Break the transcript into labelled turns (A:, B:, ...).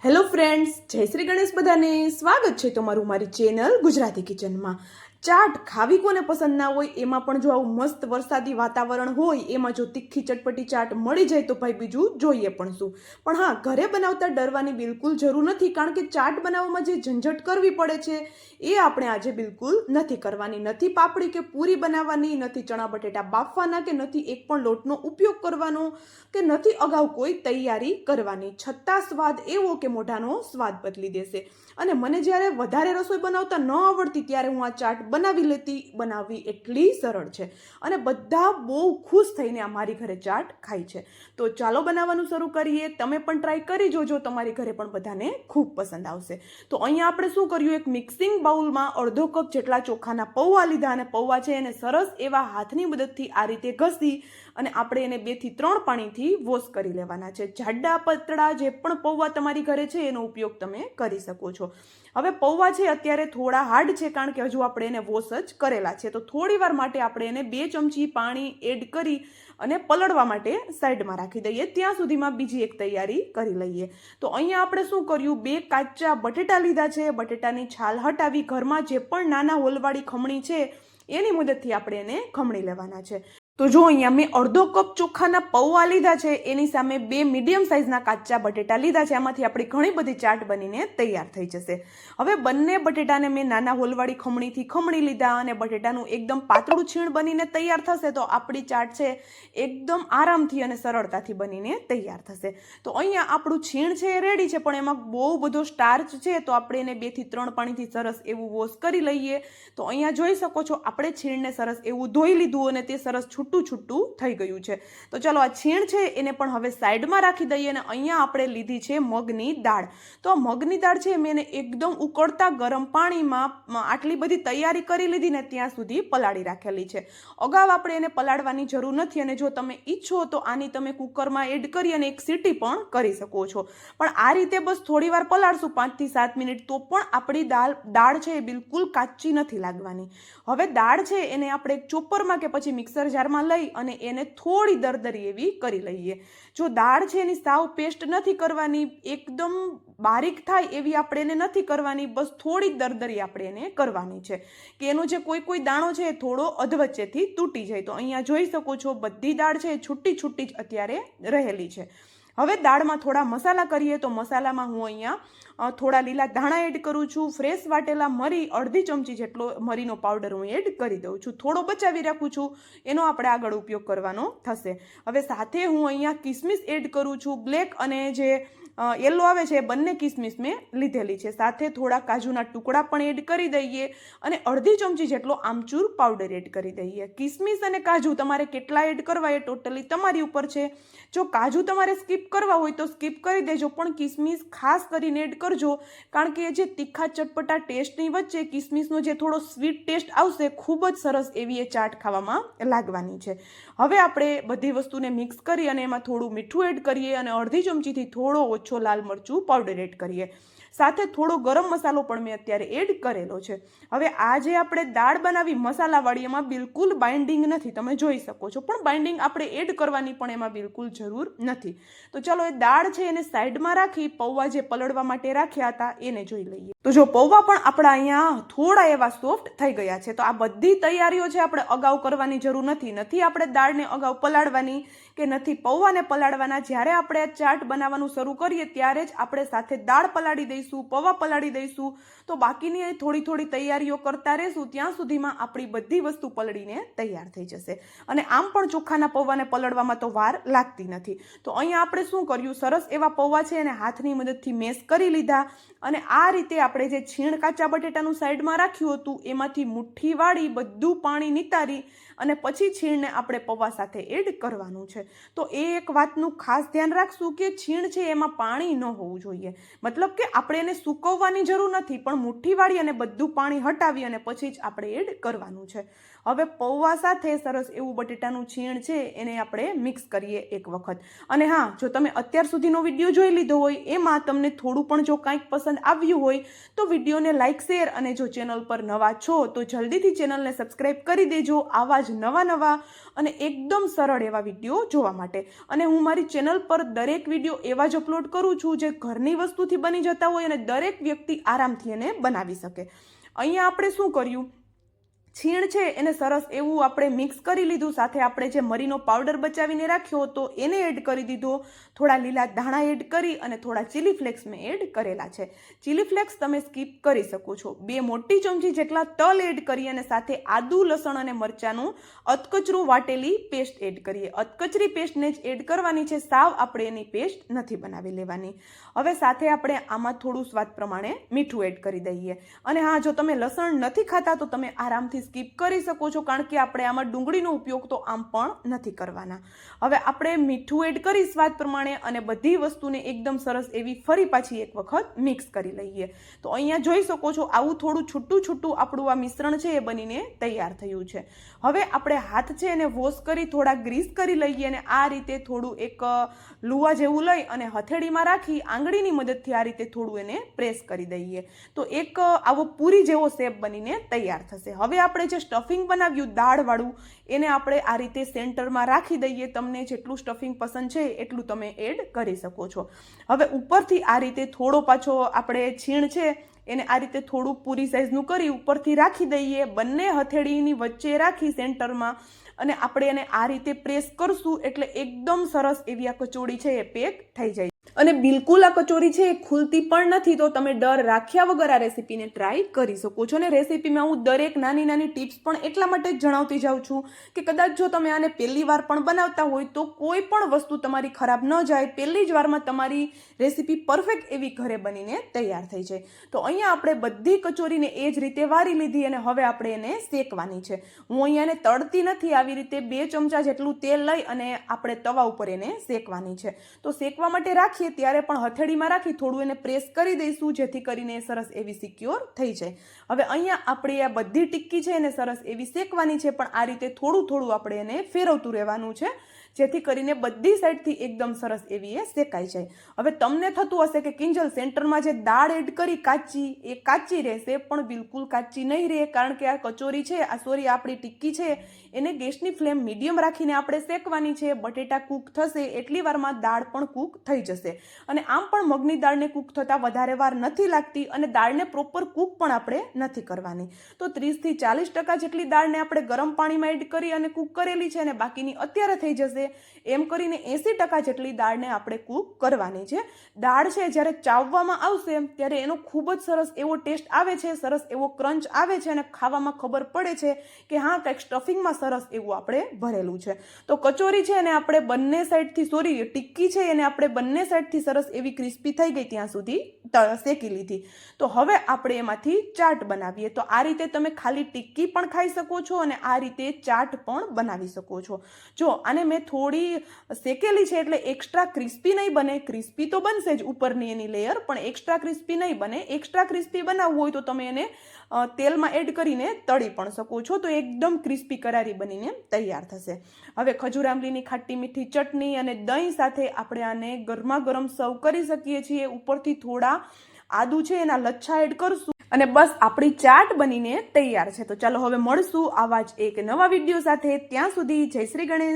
A: Hello friends, જય શ્રી ગણેશ. બધાને સ્વાગત છે તમારું મારી ચેનલ ગુજરાતી કિચનમાં. ચાટ ખાવી કોને પસંદ ના હોય, એમાં પણ જો આવું મસ્ત વરસાદી વાતાવરણ હોય, એમાં જો તીખી ચટપટી ચાટ મળી જાય તો ભાઈ બીજું જોઈએ પણ શું. પણ હા, ઘરે બનાવતા ડરવાની બિલકુલ જરૂર નથી, કારણ કે ચાટ બનાવવામાં જે ઝંઝટ કરવી પડે છે એ આપણે આજે બિલકુલ નથી કરવાની. નથી પાપડી કે પૂરી બનાવવાની, નથી ચણા બટેટા બાફવાના, કે નથી એક પણ લોટનો ઉપયોગ કરવાનો, કે નથી અગાઉ કોઈ તૈયારી કરવાની. છતાં સ્વાદ એવો કે મોઢાનો સ્વાદ બદલી દેશે. અને મને જ્યારે વધારે રસોઈ બનાવતા ન આવડતી ત્યારે હું આ ચાટ બનાવી લેતી. બનાવવી એટલી સરળ છે અને બધા બહુ ખુશ થઈને આ મારી ઘરે ચાટ ખાય છે. તો ચાલો બનાવવાનું શરૂ કરીએ. તમે પણ ટ્રાય કરી જોજો, તમારી ઘરે પણ બધાને ખૂબ પસંદ આવશે. તો અહીંયા આપણે શું કર્યું, એક મિક્સિંગ બાઉલમાં અડધો કપ જેટલા ચોખાના પૌવા લીધા, અને પૌવા છે એને સરસ એવા હાથની મદદથી આ રીતે ઘસી અને આપણે એને 2 થી 3 પાણીથી વોશ કરી લેવાના છે. જાડા પતળા જે પણ પૌવા તમારી ઘરે છે એનો ઉપયોગ તમે કરી શકો છો. હવે પૌવા છે અત્યારે થોડા હાર્ડ છે, કારણ કે હજુ આપણે એને વોશ જ કરેલા છે. તો થોડી વાર માટે આપણે એને 2 ચમચી પાણી એડ કરી અને પલળવા માટે સાઈડમાં રાખી દઈએ. ત્યાં સુધીમાં બીજી એક તૈયારી કરી લઈએ. તો અહીંયા આપણે શું કર્યું, 2 કાચા બટેટા લીધા છે. બટેટાની છાલ હટાવી ઘરમાં જે પણ નાના હોલવાળી ખમણી છે એની મદદથી આપણે એને ખમણી લેવાના છે. તો જો અહીંયા મેં અડધો કપ ચોખાના પૌવા લીધા છે, એની સામે 2 મીડિયમ સાઇઝના કાચા બટેટા લીધા છે. આમાંથી આપણી ઘણી બધી ચાટ બનીને તૈયાર થઈ જશે. હવે બંને બટેટાને મેં નાના હોલવાળી ખમણીથી ખમણી લીધા, અને બટેટાનું એકદમ પાતળું છીણ બનીને તૈયાર થશે તો આપણી ચાટ છે એકદમ આરામથી અને સરળતાથી બનીને તૈયાર થશે. તો અહીંયા આપણું છીણ છે એ રેડી છે, પણ એમાં બહુ બધો સ્ટાર્ચ છે, તો આપણે એને 2 થી 3 પાણીથી સરસ એવું વોશ કરી લઈએ. તો અહીંયા જોઈ શકો છો, આપણે છીણને સરસ એવું ધોઈ લીધું અને તે સરસ છૂટું થઈ ગયું છે. તો ચલો આ છીણ છે એને પણ હવે સાઈડમાં રાખી દઈએ. અને અહીંયા આપણે લીધી છે મગની દાળ. તો આ મગની દાળ છે મેં એકદમ ઉકળતા ગરમ પાણીમાં આટલી બધી તૈયારી કરી લીધી ને ત્યાં સુધી પલાળી રાખેલી છે. અગાઉ આપણે એને પલાળવાની જરૂર નથી, અને જો તમે ઈચ્છો તો આની તમે કુકરમાં એડ કરી અને એક સીટી પણ કરી શકો છો. પણ આ રીતે બસ થોડી વાર પલાળશું, 5 થી 7 મિનિટ, તો પણ આપણી દાળ છે એ બિલકુલ કાચી નથી લાગવાની. હવે દાળ છે એને આપણે એક ચોપરમાં કે પછી મિક્સર જારમાં લઈ અને એને થોડી દરદરી એવી કરી લઈએ. જો દાળ છે એની સાવ પેસ્ટ નથી કરવાની, એકદમ બારીક થાય એવી આપણે એને નથી કરવાની, બસ થોડી દરદરી આપણે એને કરવાની છે, કે એનો જે કોઈ દાણો છે એ થોડો અધવચ્ચેથી તૂટી જાય. તો અહીંયા જોઈ શકો છો બધી દાળ છે છૂટી જ અત્યારે રહેલી છે. હવે દાળમાં થોડા મસાલા કરીએ. તો મસાલામાં હું અહીંયા થોડા લીલા ધાણા એડ કરું છું. ફ્રેશ વાટેલા મરી અડધી ચમચી જેટલો મરીનો પાવડર હું એડ કરી દઉં છું. થોડો બચાવી રાખું છું, એનો આપણે આગળ ઉપયોગ કરવાનો થશે. હવે સાથે હું અહીંયા કિસમિસ એડ કરું છું. બ્લેક અને જે યલો આવે છે એ બંને કિસમિસ મેં લીધેલી છે. સાથે થોડા કાજુના ટુકડા પણ એડ કરી દઈએ અને અડધી ચમચી જેટલો આમચૂર પાવડર એડ કરી દઈએ. કિસમિસ અને કાજુ તમારે કેટલા એડ કરવા એ ટોટલી તમારી ઉપર છે. જો કાજુ તમારે સ્કીપ કરવા હોય તો સ્કીપ કરી દેજો, પણ કિસમિસ ખાસ કરીને એડ કરજો, કારણ કે જે તીખા ચટપટા ટેસ્ટની વચ્ચે કિસમિસનો જે થોડો સ્વીટ ટેસ્ટ આવશે, ખૂબ જ સરસ એવી એ ચાટ ખાવામાં લાગવાની છે. હવે આપણે બધી વસ્તુને મિક્સ કરી અને એમાં થોડું મીઠું એડ કરીએ અને અડધી ચમચીથી થોડો ઓછો લાલ મરચું પાવડર એડ કરીએ. સાથે થોડો ગરમ મસાલો પણ મેં અત્યારે એડ કરેલો છે. હવે આ જે આપણે દાળ બનાવી મસાલાવાળી, એમાં બિલકુલ બાઇન્ડિંગ નથી, તમે જોઈ શકો છો, પણ બાઇન્ડિંગ આપણે એડ કરવાની પણ એમાં બિલકુલ જરૂર નથી. તો ચાલો એ દાળ છે એને સાઈડમાં રાખી પૌવા જે પલળવા માટે રાખ્યા હતા એને જોઈ લઈએ. તો જો પૌવા પણ આપણા અહીંયા થોડા એવા સોફ્ટ થઈ ગયા છે. તો આ બધી તૈયારીઓ છે આપણે અગાઉ કરવાની જરૂર નથી આપણે દાળને અગાઉ પલાળવાની કે નથી પૌવાને પલાળવાના. જ્યારે આપણે આ ચાટ બનાવવાનું શરૂ કરીએ ત્યારે જ આપણે સાથે દાળ પલાળી દઈશું, પૌવા પલાળી દઈશું. તો બાકીની થોડી તૈયારીઓ કરતા રહેશું, ત્યાં સુધીમાં આપણી બધી વસ્તુ પલળીને તૈયાર થઈ જશે. અને આમ પણ ચોખાના પૌવાને પલળવામાં તો વાર લાગતી નથી. તો અહીંયા આપણે શું કર્યું, સરસ એવા પૌવા છે એને હાથની મદદથી મેશ કરી લીધા, અને આ રીતે આપણે જે છીણ કાચા બટેટાનું સાઈડમાં રાખ્યું હતું એમાંથી મુઠ્ઠી વાળી બધું પાણી નિતારી અને પછી છીણને આપણે પૌવા સાથે એડ કરવાનું છે. તો એ એક વાતનું ખાસ ધ્યાન રાખશું કે છીણ છે એમાં પાણી ન હોવું જોઈએ. મતલબ કે આપણે એને સૂકવવાની જરૂર નથી, પણ મુઠ્ઠી વાળી અને બધું પાણી હટાવી અને પછી જ આપણે એડ કરવાનું છે. હવે પૌવા સાથે સરસ એવું બટેટાનું છીણ છે એને આપણે મિક્સ કરીએ એક વખત. અને હા, જો તમે અત્યાર સુધીનો વિડીયો જોઈ લીધો હોય, એમાં તમને થોડું પણ જો કાંઈક પસંદ આવ્યું હોય તો વિડીયોને લાઇક, શેર, અને જો ચેનલ પર નવા છો તો જલ્દીથી ચેનલને સબસ્ક્રાઈબ કરી દેજો આવા જ નવા અને એકદમ સરળ એવા વિડીયો જોવા માટે. અને હું મારી ચેનલ પર દરેક વિડીયો એવા જ અપલોડ કરું છું જે ઘરની વસ્તુથી બની જતા હોય અને દરેક વ્યક્તિ આરામથી એને બનાવી શકે. અહીંયા આપણે શું કર્યું, છીણ છે એને સરસ એવું આપણે મિક્સ કરી લીધું, સાથે આપણે જે મરીનો પાવડર બચાવીને રાખ્યો હતો એને એડ કરી દીધો, થોડા લીલા ધાણા એડ કરી અને થોડા ચીલી ફ્લેક્સ મેં એડ કરેલા છે. ચીલી ફ્લેક્સ તમે સ્કીપ કરી શકો છો. 2 મોટી ચમચી જેટલા તલ એડ કરી અને સાથે આદુ, લસણ અને મરચાંનું અધકચરું વાટેલી પેસ્ટ એડ કરીએ. અધકચરી પેસ્ટને જ એડ કરવાની છે, સાવ આપણે એની પેસ્ટ નથી બનાવી લેવાની. હવે સાથે આપણે આમાં થોડું સ્વાદ પ્રમાણે મીઠું એડ કરી દઈએ. અને હા, જો તમે લસણ નથી ખાતા તો તમે આરામથી સ્કીપ કરી શકો છો, કારણ કે આપણે આમાં ડુંગળીનો ઉપયોગ તો આમ પણ નથી કરવાના. હવે આપણે મીઠું એડ કરી સ્વાદ પ્રમાણે અને બધી વસ્તુને એકદમ સરસ એવી ફરી પાછી એક વખત મિક્સ કરી લઈએ. તો અહીંયા જોઈ શકો છો આવું થોડું છૂટું આપણું આ મિશ્રણ છે એ બનીને તૈયાર થયું છે. હવે આપણે હાથ છે એને વોશ કરી થોડા ગ્રીસ કરી લઈએ અને આ રીતે થોડું એક લુવા જેવું લઈ અને હથેળીમાં રાખી આંગળીની મદદથી આ રીતે થોડું એને પ્રેસ કરી દઈએ. તો એક આવો પૂરી જેવો શેપ બનીને તૈયાર થશે. હવે આપણે જે સ્ટફિંગ બનાવ્યું દાળવાળું એને આપણે આ રીતે સેન્ટરમાં રાખી દઈએ. તમને જેટલું સ્ટફિંગ પસંદ છે એટલું તમે એડ કરી શકો છો. હવે ઉપરથી આ રીતે થોડો પાછો આપણે છીણ છે એને આ રીતે થોડું પૂરી સાઈઝનું કરી ઉપરથી રાખી દઈએ. બંને હથેળીની વચ્ચે રાખી સેન્ટરમાં અને આપણે એને આ રીતે પ્રેસ કરશું એટલે એકદમ સરસ એવી આ કચોળી છે એ પેક થઈ જાય. અને બિલકુલ આ કચોરી છે એ ખુલતી પણ નથી, તો તમે ડર રાખ્યા વગર આ રેસીપીને ટ્રાય કરી શકો છો. અને રેસીપીમાં હું દરેક નાની ટિપ્સ પણ એટલા માટે જ જણાવતી જાઉં છું કે કદાચ જો તમે આને પહેલી વાર પણ બનાવતા હોય તો કોઈ પણ વસ્તુ તમારી ખરાબ ન જાય, પહેલી જ વારમાં તમારી રેસીપી પરફેક્ટ એવી ઘરે બનીને તૈયાર થઈ જાય. તો અહીંયા આપણે બધી કચોરીને એ જ રીતે વારી લીધી અને હવે આપણે એને શેકવાની છે. હું અહીંયા એને તળતી નથી, આવી રીતે 2 ચમચા જેટલું તેલ લઈ અને આપણે તવા ઉપર એને શેકવાની છે. તો શેકવા માટે રાખીએ ત્યારે પણ હથેળીમાં રાખી થોડું એને પ્રેસ કરી દઈશું જેથી કરીને સરસ એવી સિક્યોર થઈ જાય. હવે અહીંયા આપણે આ બધી ટિક્કી છે એને સરસ એવી શેકવાની છે, પણ આ રીતે થોડું આપણે એને ફેરવતું રહેવાનું છે જેથી કરીને બધી સાઈડથી એકદમ સરસ એવી એ શેકાઈ જાય. હવે તમને થતું હશે કે કિંજલ સેન્ટરમાં જે દાળ એડ કરી કાચી એ કાચી રહેશે, પણ બિલકુલ કાચી નહીં રહે, કારણ કે આ કચોરી છે આપણી ટિક્કી છે એને ગેસની ફ્લેમ મીડિયમ રાખીને આપણે શેકવાની છે. બટેટા કૂક થશે એટલી વારમાં દાળ પણ કૂક થઈ જશે. અને આમ પણ મગની દાળને કૂક થતાં વધારે વાર નથી લાગતી અને દાળને પ્રોપર કૂક પણ આપણે નથી કરવાની. તો 30 થી 40% જેટલી દાળને આપણે ગરમ પાણીમાં એડ કરી અને કૂક કરેલી છે અને બાકીની અત્યારે થઈ જશે. એમ કરીને 80% જેટલી દાળને આપણે કૂક કરવાની છે. દાળ છે જ્યારે ચાવવામાં આવશે ત્યારે એનો ખૂબ જ સરસ એવો ટેસ્ટ આવે છે, સરસ એવો ક્રંચ આવે છે અને ખાવામાં ખબર પડે છે કે હા કંઈક સ્ટફિંગમાં સરસ એવું આપણે ભરેલું છે. તો કચોરી છે એને આપણે બંને સાઈડથી ટિક્કી છે એને આપણે બંને સાઈડથી સરસ એવી ક્રિસ્પી થઈ ગઈ ત્યાં સુધી શેકી લીધી. તો હવે આપણે એમાંથી ચાટ બનાવીએ. તો આ રીતે તમે ખાલી ટિક્કી પણ ખાઈ શકો છો અને આ રીતે ચાટ પણ બનાવી શકો છો. જો આને મેં થોડી શેકેલી છે એટલે એક્સ્ટ્રા ક્રિસ્પી નહીં બને, ક્રિસ્પી તો બનશે જ ઉપરની એની લેયર, પણ એક્સ્ટ્રા ક્રિસ્પી નહીં બને. એક્સ્ટ્રા ક્રિસ્પી બનાવવું હોય તો તમે એને તેલમાં એડ કરીને તળી પણ શકો છો, તો એકદમ ક્રિસ્પી કરારી બનીને તૈયાર થશે. હવે ખજૂર આંબલીની ખાટી મીઠી ચટણી અને દહીં સાથે આપણે આને ગરમા ગરમ સર્વ કરી શકીએ છીએ. ઉપરથી થોડા આદુ છે એના લચ્છા એડ કરશું અને બસ આપણી ચાટ બનીને તૈયાર છે. તો ચાલો હવે મળશું આવા જ એક નવા વિડીયો સાથે. ત્યાં સુધી જય શ્રી ગણેશ.